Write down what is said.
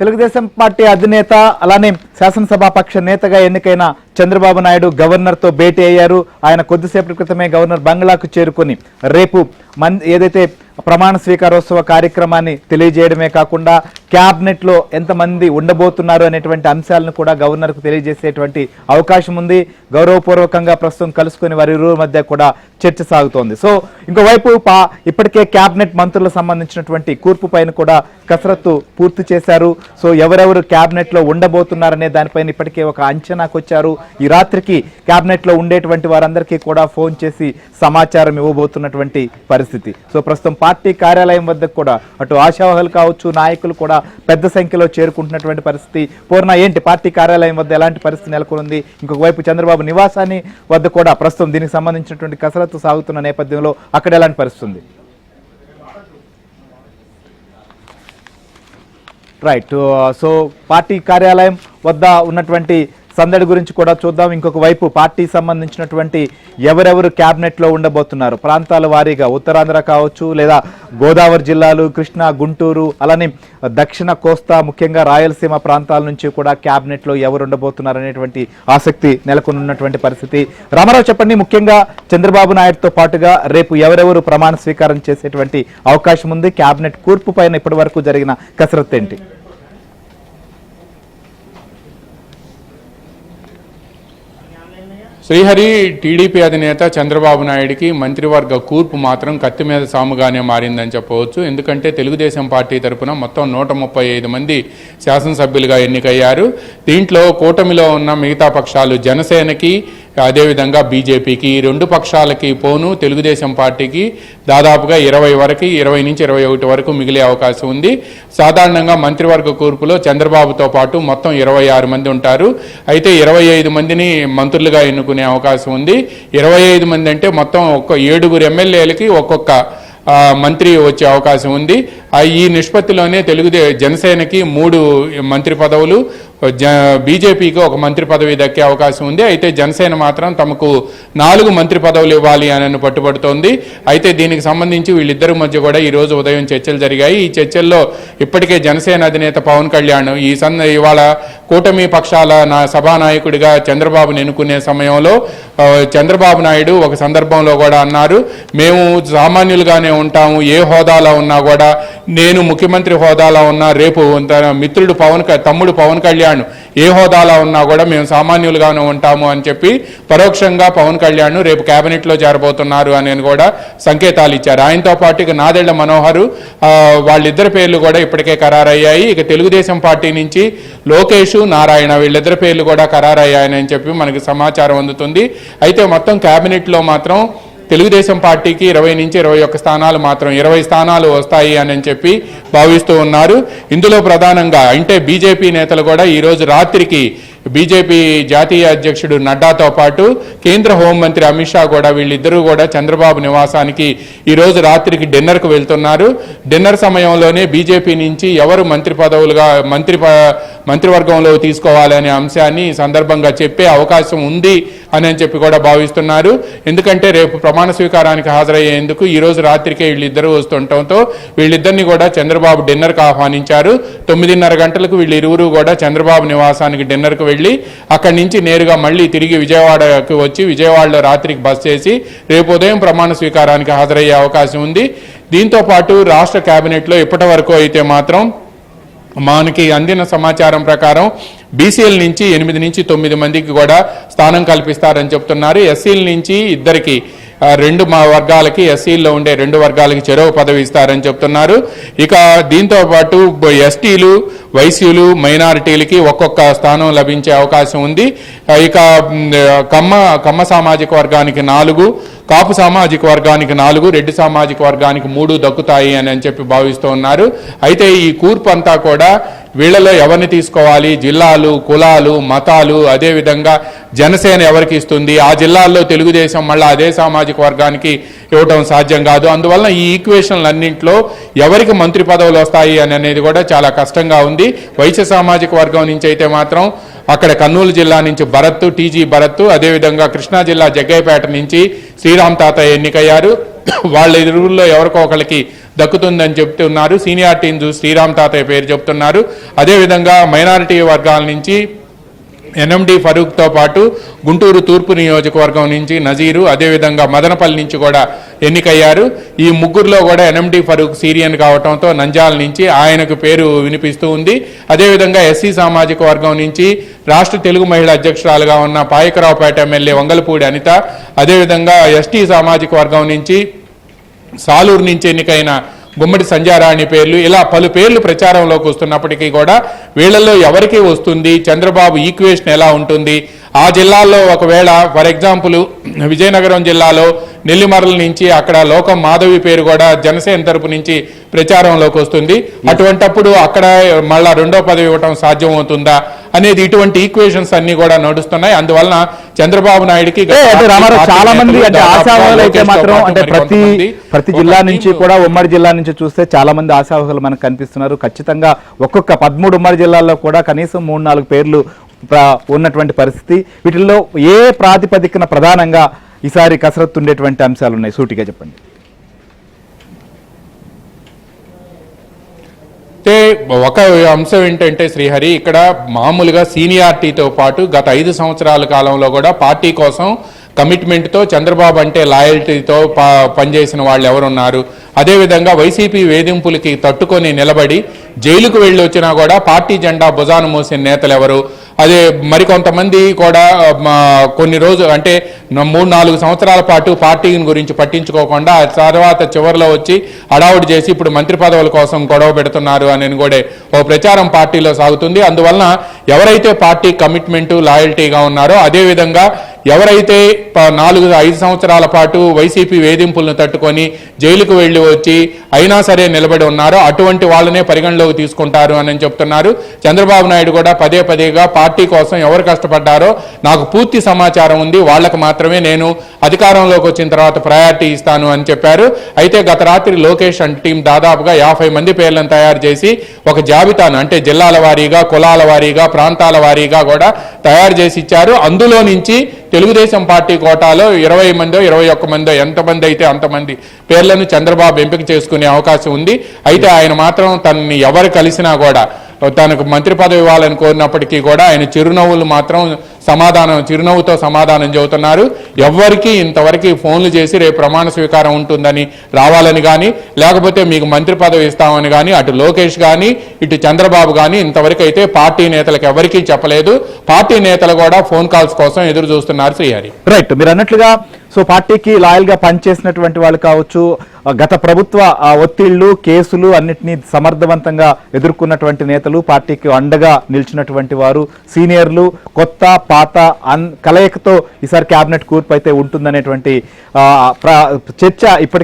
Telugu Desam party అధినేత అలానే శాసనసభాపక్ష నేతగా ఎన్నికైన చంద్రబాబు నాయుడు గవర్నర్ తో భేటీ అయ్యారు. ఆయన కొద్దిసేపటి క్రితమే గవర్నర్ బంగ్లాకు చేరుకొని రేపు ఏదైతే ప్రమాణ స్వీకారోత్సవ కార్యక్రమాన్ని తెలియజేయడమే కాకుండా క్యాబినెట్ లో ఎంతమంది ఉండబోతున్నారు అనేటువంటి అంశాలను కూడా గవర్నర్ కు తెలియజేసేటువంటి అవకాశం ఉంది. గౌరవపూర్వకంగా ప్రస్తుతం కలుసుకుని వారి ఇరువురి మధ్య కూడా చర్చ సాగుతోంది. సో ఇంకోవైపు ఇప్పటికే క్యాబినెట్ మంత్రులకు సంబంధించినటువంటి కూర్పు పైన కూడా కసరత్తు పూర్తి చేశారు. సో ఎవరెవరు క్యాబినెట్ లో ఉండబోతున్నారనే దానిపైన ఇప్పటికే ఒక అంచనాకు వచ్చారు. ఈ రాత్రికి క్యాబినెట్ లో ఉండేటువంటి వారందరికీ కూడా ఫోన్ చేసి సమాచారం ఇవ్వబోతున్నటువంటి పరిస్థితి. సో ప్రస్తుతం పార్టీ కార్యాలయం వద్ద కూడా అటు ఆశావాహులు కావచ్చు, నాయకులు కూడా పెద్ద సంఖ్యలో చేరుకుంటున్నటువంటి పరిస్థితి. పూర్ణ ఏంటి పార్టీ కార్యాలయం వద్ద ఎలాంటి పరిస్థితి నెలకొంది? ఇంకొక వైపు చంద్రబాబు నివాసాన్ని వద్ద కూడా ప్రస్తుతం దీనికి సంబంధించినటువంటి కసరత్తు సాగుతున్న నేపథ్యంలో అక్కడ ఎలాంటి పరిస్థితి ఉంది? రైట్. సో పార్టీ కార్యాలయం వద్ద ఉన్నటువంటి సందడి గురించి కూడా చూద్దాం. ఇంకొక వైపు పార్టీ సంబంధించినటువంటి ఎవరెవరు క్యాబినెట్ లో ఉండబోతున్నారు ప్రాంతాల వారీగా ఉత్తరాంధ్ర కావచ్చు, లేదా గోదావరి జిల్లాలు, కృష్ణా, గుంటూరు, అలానే దక్షిణ కోస్తా, ముఖ్యంగా రాయలసీమ ప్రాంతాల నుంచి కూడా క్యాబినెట్ లో ఎవరు ఉండబోతున్నారు అనేటువంటి ఆసక్తి నెలకొన్నటువంటి పరిస్థితి. రామారావు చెప్పండి, ముఖ్యంగా చంద్రబాబు నాయుడుతో పాటుగా రేపు ఎవరెవరు ప్రమాణ స్వీకారం చేసేటువంటి అవకాశం ఉంది? క్యాబినెట్ కూర్పు పైన ఇప్పటి వరకు జరిగిన కసరత్తు ఏంటి? శ్రీహరి టీడీపీ అధినేత చంద్రబాబు నాయుడికి మంత్రివర్గ కూర్పు మాత్రం కత్తి మీద సాముగానే మారిందని చెప్పవచ్చు. ఎందుకంటే తెలుగుదేశం పార్టీ తరఫున మొత్తం 135 మంది శాసనసభ్యులుగా ఎన్నికయ్యారు. దీంట్లో కూటమిలో ఉన్న మిగతా పక్షాలు జనసేనకి, అదేవిధంగా బీజేపీకి, ఈ రెండు పక్షాలకి పోను తెలుగుదేశం పార్టీకి దాదాపుగా 20 నుంచి 21 వరకు మిగిలే అవకాశం ఉంది. సాధారణంగా మంత్రివర్గ కూర్పులో చంద్రబాబుతో పాటు మొత్తం 26 మంది ఉంటారు. అయితే 25 మందిని మంత్రులుగా ఎన్నుకునే అవకాశం ఉంది. 25 మంది అంటే మొత్తం 7 ఎమ్మెల్యేలకి ఒక్కొక్క మంత్రి వచ్చే అవకాశం ఉంది. ఈ నిష్పత్తిలోనే జనసేనకి 3 మంత్రి పదవులు, బీజేపీకి 1 మంత్రి పదవి దక్కే అవకాశం ఉంది. అయితే జనసేన మాత్రం తమకు 4 మంత్రి పదవులు ఇవ్వాలి అని పట్టుబడుతోంది. అయితే దీనికి సంబంధించి వీళ్ళిద్దరి మధ్య కూడా ఈరోజు ఉదయం చర్చలు జరిగాయి. ఈ చర్చల్లో ఇప్పటికే జనసేన అధినేత పవన్ కళ్యాణ్ ఇవాళ కూటమి పక్షాల సభానాయకుడిగా చంద్రబాబును ఎన్నుకునే సమయంలో చంద్రబాబు నాయుడు ఒక సందర్భంలో కూడా అన్నారు, మేము సామాన్యులుగానే ఉంటాము, ఏ హోదాలో ఉన్నా కూడా, నేను ముఖ్యమంత్రి హోదాలో ఉన్నా, రేపు మిత్రుడు తమ్ముడు పవన్ కళ్యాణ్ ఏ హోదాలో ఉన్నా కూడా మేము సామాన్యులుగానే ఉంటాము అని చెప్పి పరోక్షంగా పవన్ కళ్యాణ్ రేపు కేబినెట్లో చేరబోతున్నారు అని కూడా సంకేతాలు ఇచ్చారు. ఆయనతో పాటు ఇక నాదెళ్ల మనోహర్, వాళ్ళిద్దరి పేర్లు కూడా ఇప్పటికే ఖరారయ్యాయి. ఇక తెలుగుదేశం పార్టీ నుంచి లోకేష్, నారాయణ, వీళ్ళిద్దరి పేర్లు కూడా ఖరారయ్యాయని చెప్పి మనకి సమాచారం అందుతుంది. అయితే మొత్తం కేబినెట్లో మాత్రం తెలుగుదేశం పార్టీకి 20 నుంచి 21 స్థానాలు మాత్రం 20 స్థానాలు వస్తాయి అని చెప్పి భావిస్తూ ఉన్నారు. ఇందులో ప్రధానంగా అంటే బీజేపీ నేతలు కూడా ఈరోజు రాత్రికి బీజేపీ జాతీయ అధ్యక్షుడు నడ్డాతో పాటు కేంద్ర హోంమంత్రి అమిత్ షా కూడా వీళ్ళిద్దరూ కూడా చంద్రబాబు నివాసానికి ఈరోజు రాత్రికి డిన్నర్కు వెళ్తున్నారు. డిన్నర్ సమయంలోనే బీజేపీ నుంచి ఎవరు మంత్రి పదవులుగా మంత్రివర్గంలో తీసుకోవాలనే అంశాన్ని ఈ సందర్భంగా చెప్పే అవకాశం ఉంది అని చెప్పి కూడా భావిస్తున్నారు. ఎందుకంటే రేపు ప్రమాణ స్వీకారానికి హాజరయ్యేందుకు ఈరోజు రాత్రికే వీళ్ళిద్దరూ వస్తుండటంతో వీళ్ళిద్దరిని కూడా చంద్రబాబు డిన్నర్కు ఆహ్వానించారు. 9:30 గంటలకు వీళ్ళిరువురు కూడా చంద్రబాబు నివాసానికి డిన్నర్కు వెళ్ళి అక్కడి నుంచి నేరుగా మళ్ళీ తిరిగి విజయవాడకు వచ్చి విజయవాడలో రాత్రికి బస్ చేసి రేపు ఉదయం ప్రమాణ స్వీకారానికి హాజరయ్యే అవకాశం ఉంది. దీంతో పాటు రాష్ట్ర కేబినెట్లో ఇప్పటి వరకు అయితే మాత్రం మనకి అందిన సమాచారం ప్రకారం బీసీల నుంచి 8 నుంచి 9 మందికి కూడా స్థానం కల్పిస్తారని చెప్తున్నారు. ఎస్సీల నుంచి 2కి 2 వర్గాలకి, ఎస్సీల్లో ఉండే 2 వర్గాలకి చెరవ పదవి ఇస్తారని చెప్తున్నారు. ఇక దీంతో పాటు ఎస్టీలు, వైశ్యులు, మైనారిటీలకి ఒక్కొక్క స్థానం లభించే అవకాశం ఉంది. ఇక కమ్మ సామాజిక వర్గానికి 4, కాపు సామాజిక వర్గానికి 4, రెడ్డి సామాజిక వర్గానికి 3 దక్కుతాయి అని చెప్పి భావిస్తూ ఉన్నారు. అయితే ఈ కూర్పు అంతా కూడా వీళ్ళలో ఎవరిని తీసుకోవాలి, జిల్లాలు, కులాలు, మతాలు, అదేవిధంగా జనసేన ఎవరికి ఇస్తుంది, ఆ జిల్లాల్లో తెలుగుదేశం మళ్ళీ అదే సామాజిక వర్గానికి ఇవ్వటం సాధ్యం కాదు. అందువల్ల ఈ ఈక్వేషన్లన్నింటిలో ఎవరికి మంత్రి పదవులు వస్తాయి అనేది కూడా చాలా కష్టంగా ఉంది. వైశ్య సామాజిక వర్గం నుంచి అయితే మాత్రం అక్కడ కర్నూలు జిల్లా నుంచి భరత్, టీజీ భరత్, అదేవిధంగా కృష్ణా జిల్లా జగ్గయ్యపేట నుంచి శ్రీరామ్ తాత ఎన్నికయ్యారు. వాళ్ళ ఇరువుల్లో ఎవరికో ఒకరికి దక్కుతుందని చెప్తున్నారు. సీనియారిటీని చూసి శ్రీరామ్ తాతయ్య పేరు చెప్తున్నారు. అదేవిధంగా మైనారిటీ వర్గాల నుంచి ఎన్ఎండి ఫరూక్తో పాటు గుంటూరు తూర్పు నియోజకవర్గం నుంచి నజీరు, అదేవిధంగా మదనపల్లి నుంచి కూడా ఎన్నికయ్యారు. ఈ ముగ్గురులో కూడా ఎన్ఎండి ఫరూక్ సీరియన్ కావడంతో నంద్యాల నుంచి ఆయనకు పేరు వినిపిస్తూ ఉంది. అదేవిధంగా ఎస్సీ సామాజిక వర్గం నుంచి రాష్ట్ర తెలుగు మహిళా అధ్యక్షురాలుగా ఉన్న పాయకరావుపేట ఎమ్మెల్యే వంగలపూడి అనిత, అదేవిధంగా ఎస్టీ సామాజిక వర్గం నుంచి సాలూరు నుంచి ఎన్నికైన గుమ్మడి సంధ్యారాణి పేర్లు, ఇలా పలు పేర్లు ప్రచారంలోకి వస్తున్నప్పటికీ కూడా వీళ్లలో ఎవరికి వస్తుంది, చంద్రబాబు ఈక్వేషన్ ఎలా ఉంటుంది, ఆ జిల్లాల్లో ఒకవేళ ఫర్ ఎగ్జాంపుల్ విజయనగరం జిల్లాలో నెల్లిమర్ల నుంచి అక్కడ లోకం మాధవి పేరు కూడా జనసేన తరపు నుంచి ప్రచారంలోకి వస్తుంది. అటువంటప్పుడు అక్కడ మళ్ళా రెండో పదవి ఇవ్వటం సాధ్యం అవుతుందా అనేది ఇటువంటి ఈక్వేషన్స్ అన్ని కూడా నడుస్తున్నాయి. అందువలన చంద్రబాబు నాయుడుకి చాలా మంది అంటే ఆశావాహులు అయితే మాత్రం అంటే ప్రతి జిల్లా నుంచి కూడా ఉమ్మడి జిల్లా నుంచి చూస్తే చాలా మంది ఆశావాహులు మనకు కనిపిస్తున్నారు. ఖచ్చితంగా ఒక్కొక్క 13 ఉమ్మడి జిల్లాల్లో కూడా కనీసం 3-4 పేర్లు ఉన్నటువంటి పరిస్థితి. వీటిల్లో ఏ ప్రాతిపదికన ప్రధానంగా ఈసారి కసరత్తు ఉండేటువంటి అంశాలు ఉన్నాయి, సూటిగా చెప్పండి. అయితే ఒక అంశం ఏంటంటే శ్రీహరి, ఇక్కడ మామూలుగా సీనియారిటీతో పాటు గత 5 సంవత్సరాల కాలంలో కూడా పార్టీ కోసం కమిట్మెంట్తో చంద్రబాబు అంటే లాయల్టీతో పనిచేసిన వాళ్ళు ఎవరున్నారు, అదేవిధంగా వైసీపీ వేధింపులకి తట్టుకొని నిలబడి జైలుకు వెళ్ళి వచ్చినా కూడా పార్టీ జెండా భుజాన మోసిన నేతలు ఎవరు, అదే మరికొంతమంది కూడా కొన్ని రోజులు అంటే 3-4 సంవత్సరాల పాటు పార్టీని గురించి పట్టించుకోకుండా తర్వాత చివరిలో వచ్చి హడావుడి చేసి ఇప్పుడు మంత్రి పదవుల కోసం గొడవ పెడుతున్నారు అని కూడా ఓ ప్రచారం పార్టీలో సాగుతుంది. అందువలన ఎవరైతే పార్టీ కమిట్మెంటు లాయల్టీగా ఉన్నారో, అదేవిధంగా ఎవరైతే 4-5 సంవత్సరాల పాటు వైసీపీ వేధింపులను తట్టుకొని జైలుకు వెళ్ళి వచ్చి అయినా సరే నిలబడి ఉన్నారో అటువంటి వాళ్ళనే పరిగణలోకి తీసుకుంటారు అని చెప్తున్నారు. చంద్రబాబు నాయుడు కూడా పదే పదేగా పార్టీ కోసం ఎవరు కష్టపడ్డారో నాకు పూర్తి సమాచారం ఉంది, వాళ్లకు మాత్రమే నేను అధికారంలోకి వచ్చిన తర్వాత ప్రయారిటీ ఇస్తాను అని చెప్పారు. అయితే గత రాత్రి లోకేష్ అండ్ టీం దాదాపుగా 50 మంది పేర్లను తయారు చేసి ఒక జాబితాను అంటే జిల్లాల వారీగా, కులాల వారీగా, ప్రాంతాల వారీగా కూడా తయారు చేసి ఇచ్చారు. అందులో నుంచి తెలుగుదేశం పార్టీ కోటాలో 20 మందో 21 మందో ఎంతమంది అయితే అంతమంది పేర్లను చంద్రబాబు ఎంపిక చేసుకునే అవకాశం ఉంది. అయితే ఆయన మాత్రం తనని ఎవరు కలిసినా కూడా తనకు మంత్రి పదవి ఇవ్వాలని కోరినప్పటికీ కూడా ఆయన చిరునవ్వుతో సమాధానం చెబుతున్నారు. ఎవ్వరికి ఇంతవరకు ఫోన్లు చేసి రేపు ప్రమాణ స్వీకారం ఉంటుందని రావాలని కానీ, లేకపోతే మీకు మంత్రి పదవి ఇస్తామని కానీ అటు లోకేష్ కానీ ఇటు చంద్రబాబు కానీ ఇంతవరకు అయితే పార్టీ నేతలకు ఎవరికీ చెప్పలేదు. పార్టీ నేతలు కూడా ఫోన్ కాల్స్ కోసం ఎదురు చూస్తున్నారు. శ్రీహరి, రైట్, మీరు అన్నట్లుగా సో పార్టీకి లాయల్ గా పనిచేసినటువంటి వాళ్ళు కావచ్చు, గత ప్రభుత్వ ఒత్తిళ్లు, కేసులు అన్నిటినీ సమర్థవంతంగా ఎదుర్కొన్నటువంటి నేతలు, పార్టీకి అండగా నిలిచినటువంటి వారు, సీనియర్లు, కొత్త పాత కలయికతో ఈసారి కేబినెట్ కూర్పు అయితే ఉంటుందనేటువంటి చర్చ ఇప్పటికే